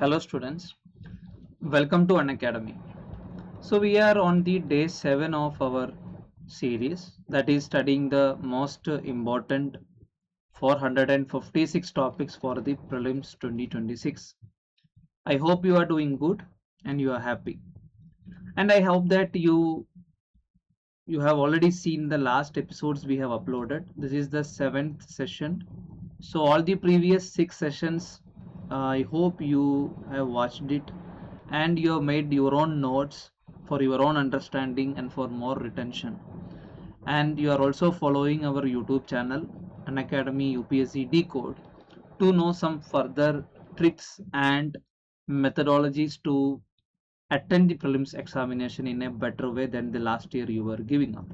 Hello students, welcome to Unacademy. So we are on the day 7 of our series, that is studying the most important 456 topics for the prelims 2026. I hope you are doing good and you are happy, and I hope that you have already seen the last episodes we have uploaded. This is the 7th session. So all the previous 6 sessions, I hope you have watched it and you have made your own notes for your own understanding and for more retention. And you are also following our YouTube channel, Unacademy UPSC Decode, to know some further tricks and methodologies to attend the prelims examination in a better way than the last year you were giving up.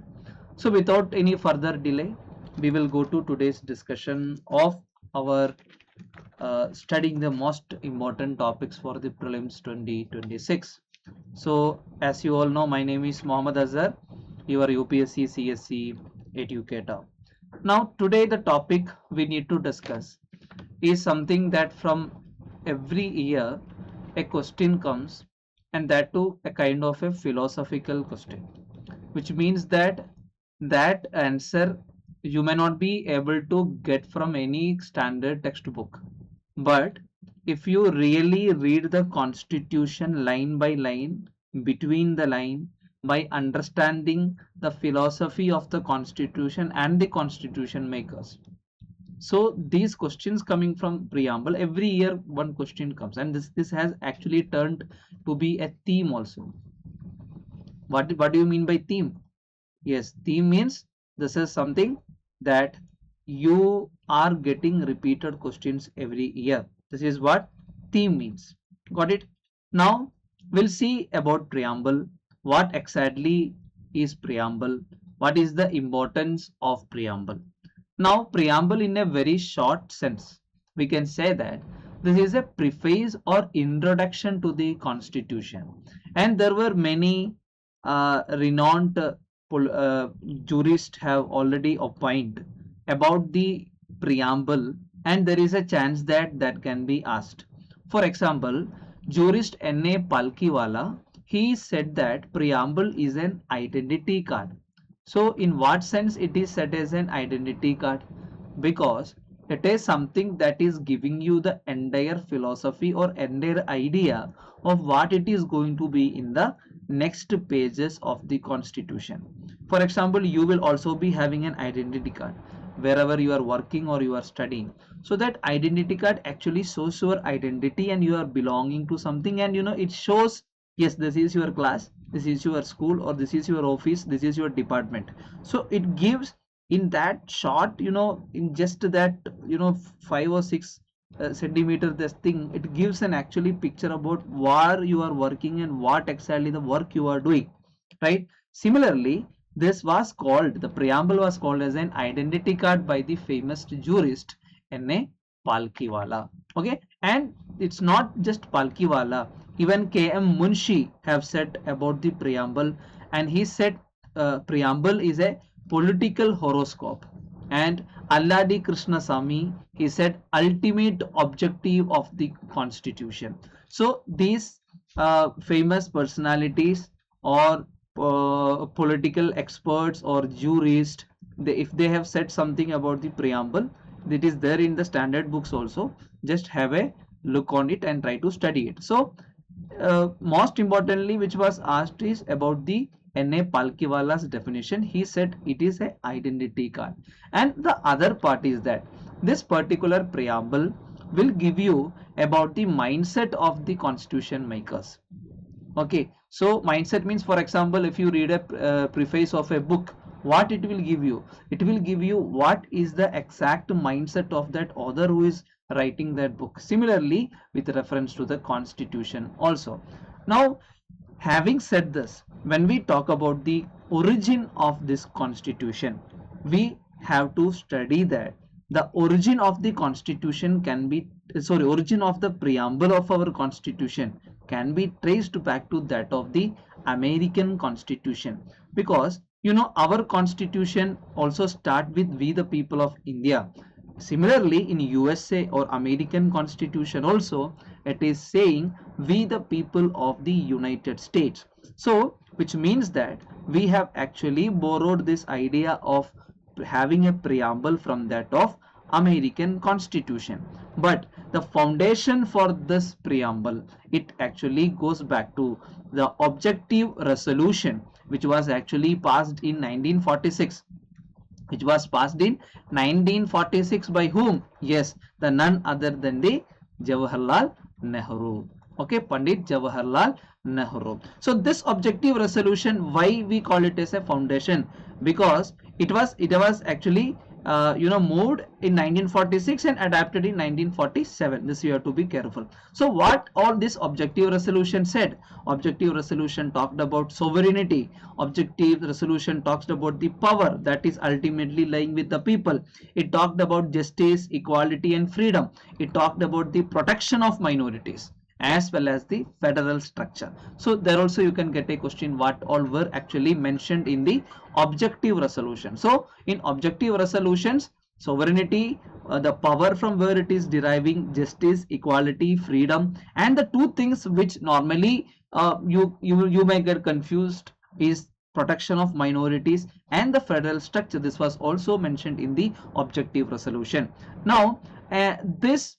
So without any further delay, we will go to today's discussion of our studying the most important topics for the prelims 2026. So as you all know, my name is Mohamed Azhar, your UPSC CSE educator. Now today the topic we need to discuss is something that from every year a question comes, and that too a kind of a philosophical question, which means that that answer you may not be able to get from any standard textbook, but if you really read the constitution line by line, between the line, by understanding the philosophy of the constitution and the constitution makers, so these questions coming from preamble, every year one question comes, and this has actually turned to be a theme also. What do you mean by theme? Yes, theme means this is something that you are getting repeated questions every year. This is what theme means. Got it? Now we'll see about preamble. What exactly is preamble? What is the importance of preamble? Now, preamble in a very short sense, we can say that this is a preface or introduction to the constitution. And there were many renowned jurists have already opined about the preamble, and there is a chance that that can be asked. For example, jurist N A Palkiwala, he said that preamble is an identity card. So in what sense it is set as an identity card? Because it is something that is giving you the entire philosophy or entire idea of what it is going to be in the next pages of the constitution. For example, you will also be having an identity card wherever you are working or you are studying. So that identity card actually shows your identity and you are belonging to something, and it shows, yes, this is your class, this is your school, or this is your office, this is your department. So it gives in that short, in just that 5 or 6 centimeter this thing, it gives an actually picture about where you are working and what exactly the work you are doing, right? Similarly, the preamble was called as an identity card by the famous jurist N A Palkiwala. Okay, and it's not just Palkiwala, even K M Munshi have said about the preamble, and he said preamble is a political horoscope. And Alladi Krishnasamy, he said ultimate objective of the constitution. So these famous personalities or political experts or jurists, if they have said something about the preamble, that is there in the standard books also, just have a look on it and try to study it. So most importantly, which was asked is about the N A Palkiwala's definition. He said it is a identity card, and the other part is that this particular preamble will give you about the mindset of the constitution makers. Okay, so mindset means, for example, if you read a preface of a book, what it will give you? It will give you what is the exact mindset of that author who is writing that book. Similarly, with reference to the constitution also. Now, having said this, when we talk about the origin of this constitution, we have to study that the origin of the constitution can be, sorry, origin of the preamble of our constitution can be traced back to that of the American constitution, because our constitution also start with we the people of India. Similarly, in USA or American Constitution also, it is saying we the people of the United States. So, which means that we have actually borrowed this idea of having a preamble from that of American Constitution. But the foundation for this preamble, it actually goes back to the objective resolution, which was actually passed in 1946, which was passed in 1946 by whom? Yes, the none other than the Jawaharlal Nehru. Okay, Pandit Jawaharlal Nehru. So this objective resolution, why we call it as a foundation? Because it was actually moved in 1946 and adapted in 1947. This you have to be careful. So what all this objective resolution said? Objective resolution talked about sovereignty. Objective resolution talks about the power that is ultimately lying with the people. It talked about justice, equality and freedom. It talked about the protection of minorities as well as the federal structure. So there also you can get a question what all were actually mentioned in the objective resolution. So in objective resolutions, sovereignty, the power from where it is deriving, justice, equality, freedom, and the two things which normally you may get confused is protection of minorities and the federal structure. This was also mentioned in the objective resolution. Now this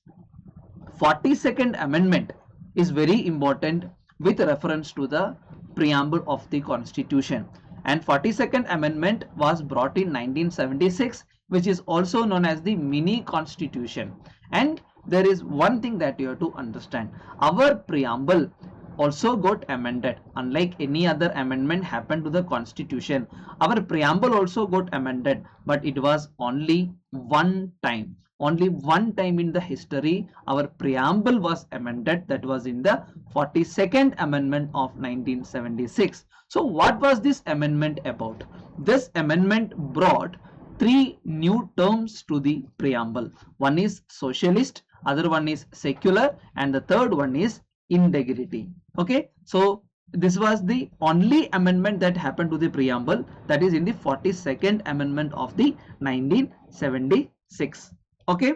42nd amendment is very important with reference to the preamble of the constitution, and 42nd amendment was brought in 1976, which is also known as the mini constitution. And there is one thing that you have to understand: our preamble also got amended. Unlike any other amendment happened to the constitution, our preamble also got amended, but it was only one time. Only one time in the history our preamble was amended, that was in the 42nd amendment of 1976. So what was this amendment about? This amendment brought three new terms to the preamble. One is socialist, other one is secular, and the third one is integrity. Okay, so this was the only amendment that happened to the preamble, that is in the 42nd amendment of the 1976. Okay,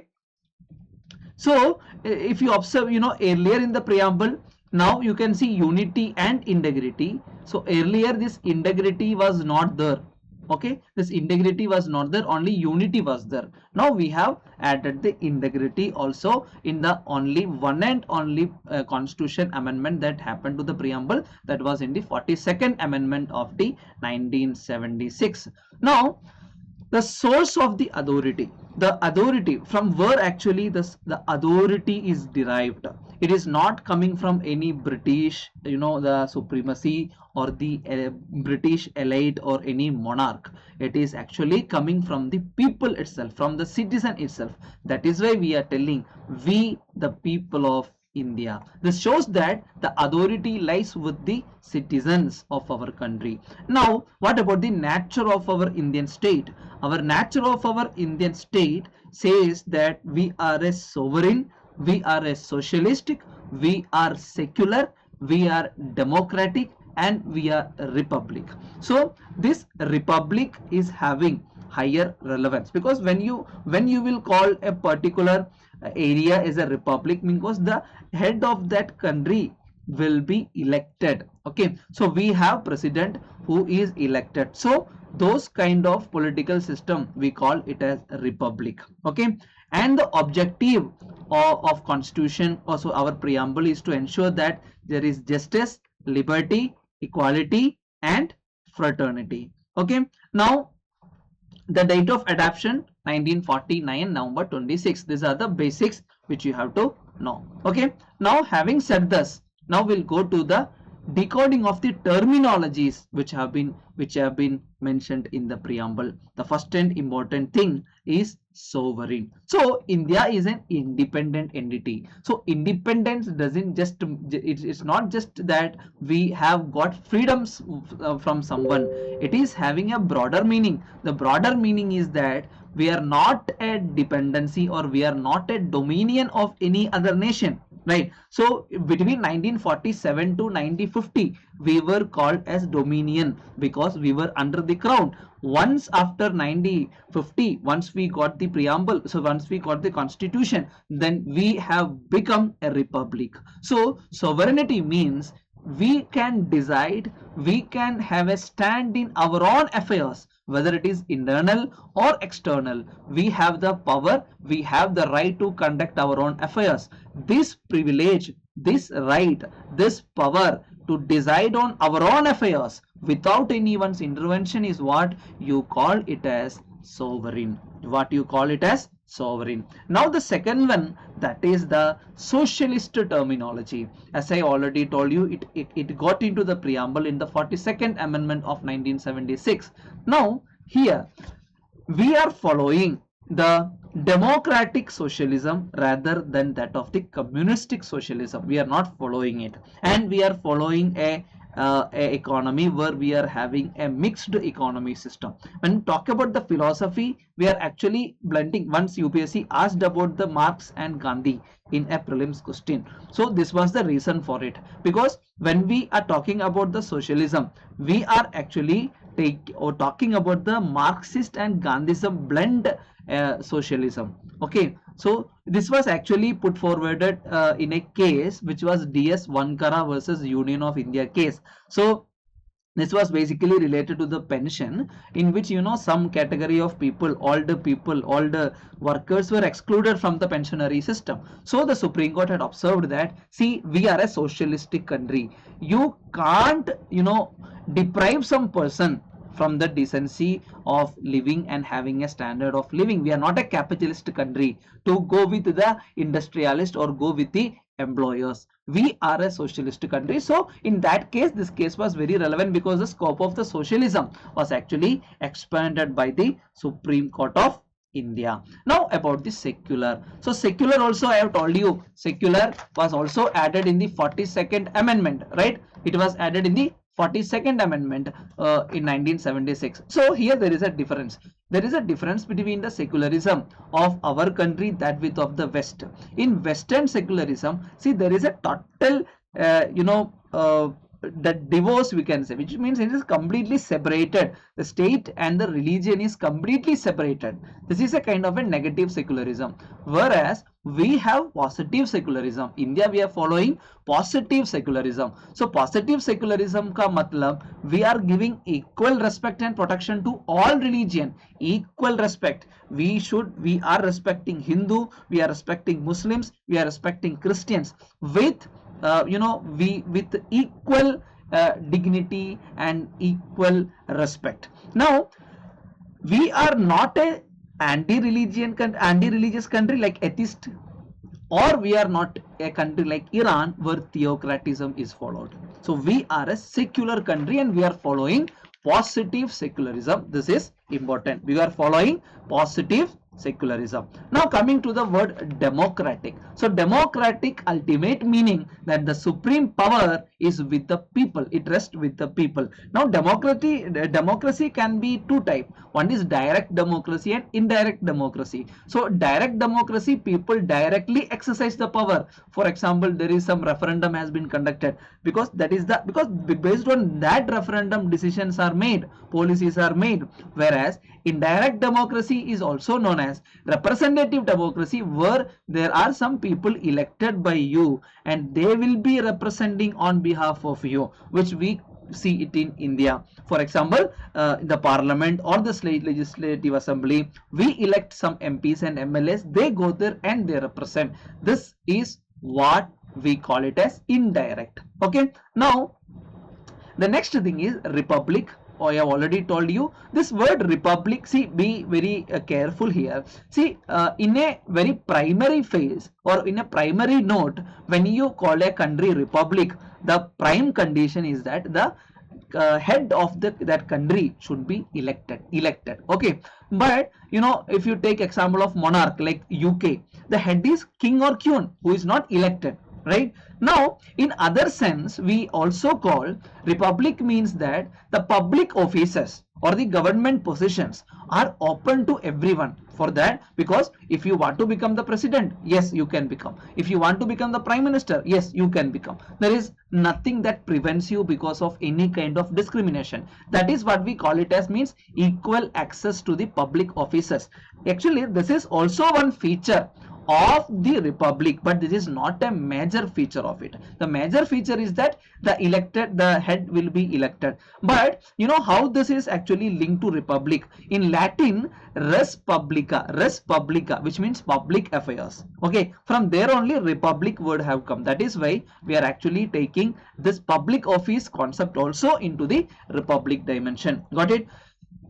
so if you observe, earlier in the preamble, now you can see unity and integrity. So earlier this integrity was not there. Okay, this integrity was not there, only unity was there. Now we have added the integrity also in the only one and only constitution amendment that happened to the preamble, that was in the 42nd amendment of the 1976. Now the source of the authority from where actually the authority is derived, it is not coming from any British, the supremacy or the British elite or any monarch. It is actually coming from the people itself, from the citizen itself. That is why we are telling we the people of India. This shows that the authority lies with the citizens of our country. Now, what about the nature of our Indian state? Our nature of our Indian state says that we are a sovereign, we are a socialistic, we are secular, we are democratic, and we are a republic. So this republic is having higher relevance, because when you will call a particular area as a republic, because the head of that country will be elected. Okay, so we have president who is elected. So those kind of political system we call it as a republic. Okay, and the objective of constitution, also our preamble, is to ensure that there is justice, liberty, equality and fraternity. Okay, now the date of adoption 1949 November 26. These are the basics which you have to know. Okay, now having said this, now we'll go to the decoding of the terminologies which have been mentioned in the preamble. The first and important thing is sovereign. So India is an independent entity. So independence doesn't just, it's not just that we have got freedoms from someone. It is having a broader meaning. The broader meaning is that we are not a dependency or we are not a dominion of any other nation. right? So between 1947 to 1950 we were called as dominion because we were under the crown. Once after 1950, once we got the preamble, so once we got the constitution, then we have become a republic. So sovereignty means we can decide, we can have a stand in our own affairs, whether it is internal or external. We have the power, we have the right to conduct our own affairs. This privilege, this right, this power to decide on our own affairs without anyone's intervention is what you call it as sovereign. What you call it as sovereign. Now the second one, that is the socialist terminology. As I already told you, it got into the preamble in the 42nd amendment of 1976. Now here we are following the democratic socialism rather than that of the communistic socialism. We are not following it, and we are following a economy where we are having a mixed economy system. When we talk about the philosophy, we are actually blending. Once UPSC asked about the Marx and Gandhi in a prelims question, so this was the reason for it, because when we are talking about the socialism, we are actually talking about the Marxist and Gandhism blend socialism. Okay, so this was actually put forwarded in a case which was DS Vankara versus Union of India case. So this was basically related to the pension, in which some category of people, all the workers were excluded from the pensionary system. So the Supreme Court had observed that, see, we are a socialistic country, you can't deprive some person from the decency of living and having a standard of living. We are not a capitalist country to go with the industrialist or go with the employers. We are a socialist country. So in that case, this case was very relevant because the scope of the socialism was actually expanded by the Supreme Court of India. Now about the secular. So secular also, I have told you, secular was also added in the 42nd amendment, right? It was added in the 42nd amendment in 1976. So here there is a difference. There is a difference between the secularism of our country, that with of the West. In Western secularism, see, there is a total the divorce, we can say, which means it is completely separated. The state and the religion is completely separated. This is a kind of a negative secularism, whereas we have positive secularism. India, we are following positive secularism. So positive secularism ka matlab, we are giving equal respect and protection to all religion, equal respect. We are respecting Hindu, we are respecting Muslims, we are respecting Christians with with equal dignity and equal respect. Now we are not a anti-religious country like atheist, or we are not a country like Iran where theocratism is followed. So we are a secular country and we are following positive secularism. This is important. We are following positive secularism. Now coming to the word democratic. So democratic ultimate meaning that the supreme power is with the people. It rests with the people. Now democracy can be two types. One is direct democracy and indirect democracy. So direct democracy, people directly exercise the power. For example, there is some referendum has been conducted, because based on that referendum decisions are made, policies are made. Whereas indirect democracy is also known as representative democracy, where there are some people elected by you and they will be representing on behalf of you, which we see it in India. For example, the parliament or the state legislative assembly, we elect some MPs and MLAs, they go there and they represent. This is what we call it as indirect. Okay, now the next thing is republic. I have already told you this word republic. See, be very careful here. See, in a very primary phase or in a primary note, when you call a country republic, the prime condition is that the head of that country should be elected. Okay, but if you take example of monarch like UK, the head is king or queen who is not elected. right? Now in other sense we also call republic means that the public offices or the government positions are open to everyone. For that, because if you want to become the president, yes you can become. If you want to become the prime minister, yes you can become. There is nothing that prevents you because of any kind of discrimination. That is what we call it as, means equal access to the public offices. Actually this is also one feature of the republic, but this is not a major feature of it. The major feature is that the head will be elected. But you know how this is actually linked to republic? In Latin, res publica, which means public affairs. Okay, from there only republic word have come. That is why we are actually taking this public office concept also into the republic dimension. Got it?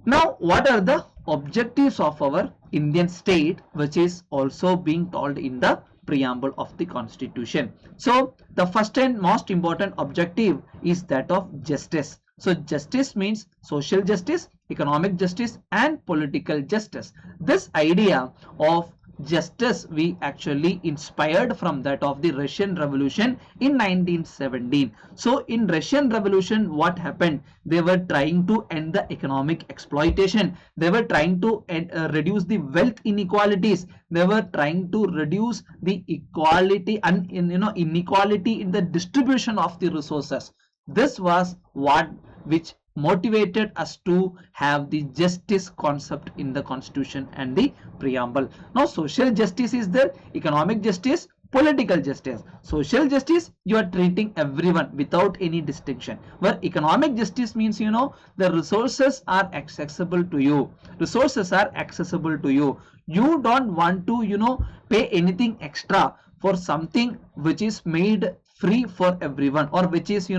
Now, what are the objectives of our Indian state, which is also being told in the preamble of the constitution? So, the first and most important objective is that of justice. So, justice means social justice, economic justice, and political justice. This idea of justice we actually inspired from that of the Russian Revolution in 1917. So in Russian Revolution, what happened? They were trying to end the economic exploitation. They were trying to reduce the wealth inequalities. They were trying to reduce the equality and inequality in the distribution of the resources. This was what which motivated us to have the justice concept in the constitution and the preamble. Now social justice is there, economic justice, political justice. Social justice, you are treating everyone without any distinction, where economic justice means the resources are accessible to you. Resources are accessible to you. You don't want to pay anything extra for something which is made free for everyone, or which is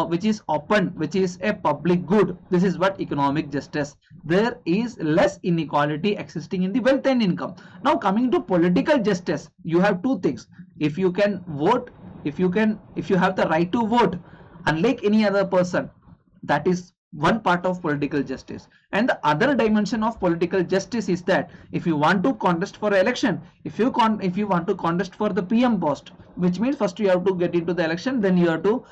which is open, which is a public good. This is what economic justice. There is less inequality existing in the wealth and income. Now coming to political justice, you have two things. If you can vote, if you have the right to vote unlike any other person, that is one part of political justice. And the other dimension of political justice is that if you want to contest for election, if you want to contest for the PM post, which means first you have to get into the election, then you have to,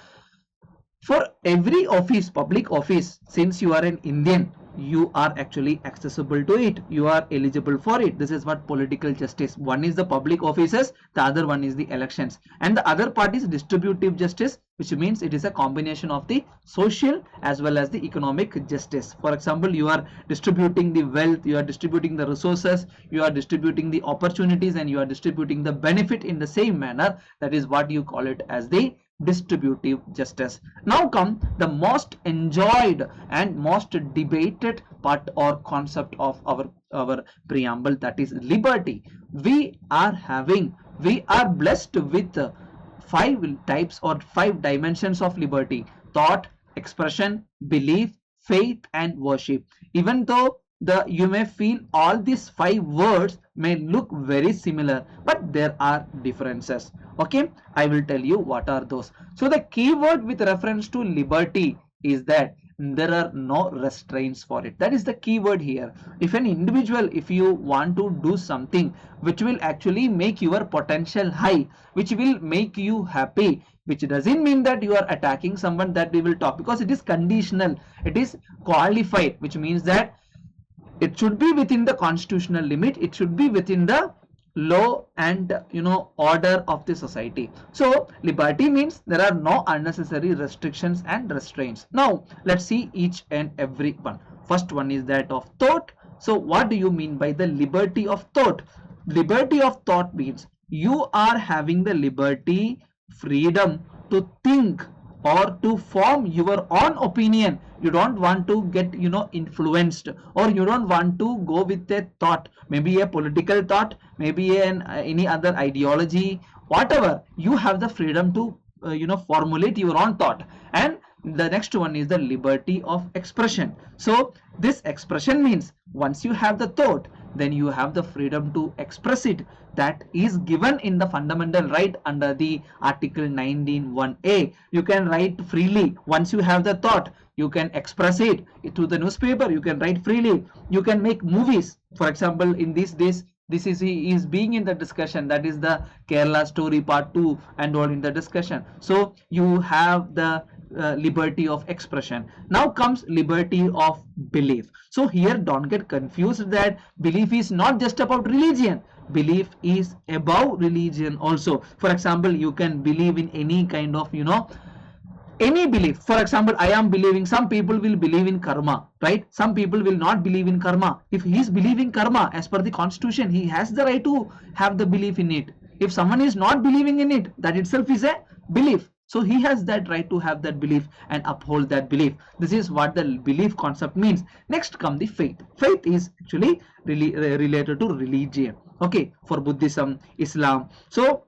for every office, public office, since you are an Indian, you are actually accessible to it, you are eligible for it. This is what political justice. One is the public offices, the other one is the elections, and the other part is distributive justice, which means it is a combination of the social as well as the economic justice. For example, you are distributing the wealth, you are distributing the resources, you are distributing the opportunities, and you are distributing the benefit in the same manner. That is what you call it as the distributive justice. Now come the most enjoyed and most debated part or concept of our preamble, that is liberty. We are blessed with five types or five dimensions of liberty: thought, expression, belief, faith, and worship. Even though you may feel all these five words may look very similar, but there are differences. Okay, I will tell you what are those. So the key word with reference to liberty is that there are no restraints for it. That is the key word here. If an individual, if you want to do something which will actually make your potential high, which will make you happy, which doesn't mean that you are attacking someone, that we will talk, because it is conditional, it is qualified, which means that it should be within the constitutional limit, it should be within the law and order of the society. So liberty means there are no unnecessary restrictions and restraints. Now let's see each and every one. First one is that of thought. So what do you mean by the liberty of thought? Liberty of thought means you are having the liberty, freedom to think or to form your own opinion. You don't want to get influenced, or you don't want to go with a thought, maybe a political thought, maybe any other ideology, whatever. You have the freedom to formulate your own thought. And the next one is the liberty of expression. So this expression means once you have the thought, then you have the freedom to express it. That is given in the fundamental right under the article 19(1)(a). You can write freely. Once you have the thought, you can express it to the newspaper, you can write freely, you can make movies. For example, in these days This is he is being in the discussion. That is the Kerala story part 2 and all in the discussion. So you have the liberty of expression. Now comes liberty of belief. So here don't get confused that belief is not just about religion. Belief is above religion also. For example, you can believe in any kind of any belief. For example, I am believing, some people will believe in karma, right? Some people will not believe in karma. If he is believing karma, as per the constitution, he has the right to have the belief in it. If someone is not believing in it, that itself is a belief. So he has that right to have that belief and uphold that belief. This is what the belief concept means. Next come the faith. Faith is actually really related to religion, okay, for Buddhism, Islam. So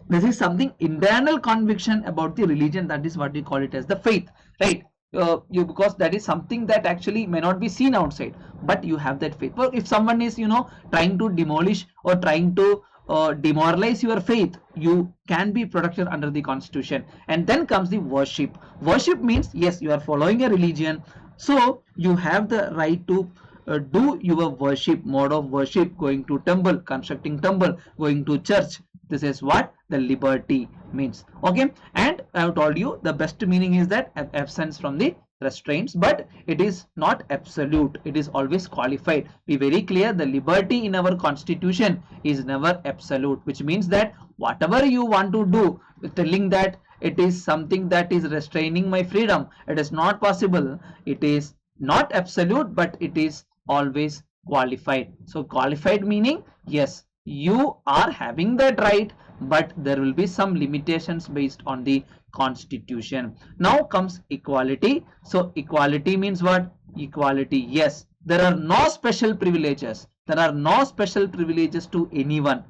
this is something internal conviction about the religion. That is what we call it as the faith, right? Because that is something that actually may not be seen outside, but you have that faith. Well, if someone is trying to demolish or trying to demoralize your faith, you can be protected under the constitution. And then comes the worship. Worship means, yes, you are following a religion, so you have the right to do your worship, mode of worship, going to temple, constructing temple, going to church. This is what the liberty means, okay? And I have told you the best meaning is that absence from the restraints, but it is not absolute. It is always qualified. Be very clear, the liberty in our constitution is never absolute, which means that whatever you want to do, telling that it is something that is restraining my freedom, it is not possible. It is not absolute, but it is always qualified. So qualified meaning, yes, you are having that right, but there will be some limitations based on the constitution. Now comes equality. So equality means what? Equality, yes, there are no special privileges. There are no special privileges to anyone.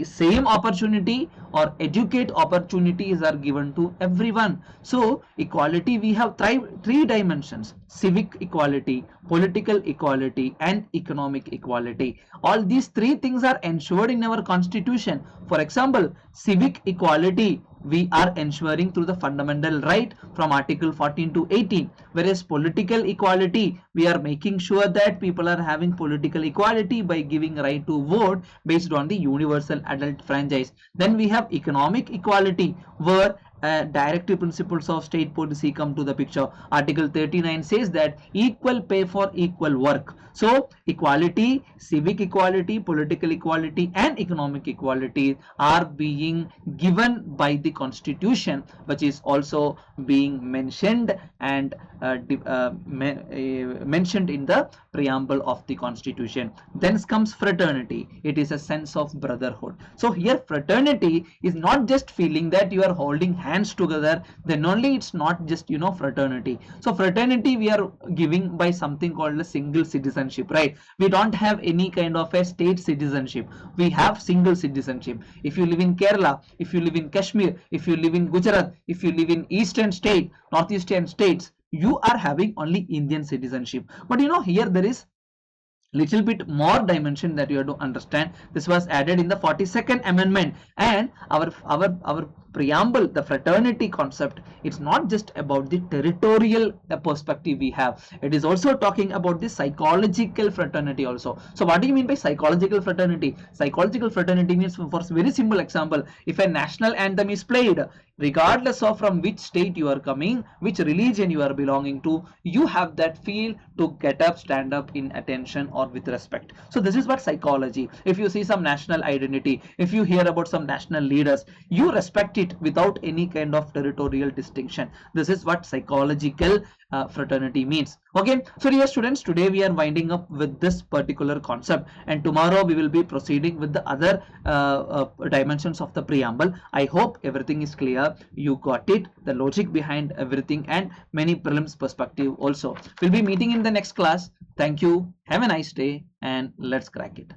Same opportunity or educate opportunities are given to everyone. So equality, we have three dimensions: civic equality, political equality, and economic equality. All these three things are ensured in our constitution. For example, civic equality we are ensuring through the fundamental right from article 14 to 18, whereas political equality we are making sure that people are having political equality by giving right to vote based on the universal adult franchise. Then we have economic equality, where directive principles of state policy come to the picture. Article 39 says that equal pay for equal work. So equality, civic equality, political equality, and economic equality are being given by the constitution, which is also being mentioned and mentioned in the preamble of the constitution. Then comes fraternity. It is a sense of brotherhood. So here fraternity is not just feeling that you are holding hands together, then only it's not just fraternity. So fraternity we are giving by something called a single citizenship, right? We don't have any kind of a state citizenship. We have single citizenship. If you live in Kerala, if you live in Kashmir, if you live in Gujarat, if you live in eastern state, northeastern states, you are having only Indian citizenship. But here there is little bit more dimension that you have to understand. This was added in the 42nd amendment, and our preamble, the fraternity concept, it's not just about the territorial perspective we have. It is also talking about the psychological fraternity also. So what do you mean by psychological fraternity? Psychological fraternity means, for very simple example, if a national anthem is played, regardless of from which state you are coming, which religion you are belonging to, you have that feel to get up, stand up in attention or with respect. So this is what psychology. If you see some national identity, if you hear about some national leaders, you respect it without any kind of territorial distinction. This is what psychological fraternity means. Okay, so dear students, today we are winding up with this particular concept, and tomorrow we will be proceeding with the other dimensions of the preamble. I hope everything is clear. You got it, the logic behind everything, and many prelims perspective also. We'll be meeting in the next class. Thank you, have a nice day, and let's crack it.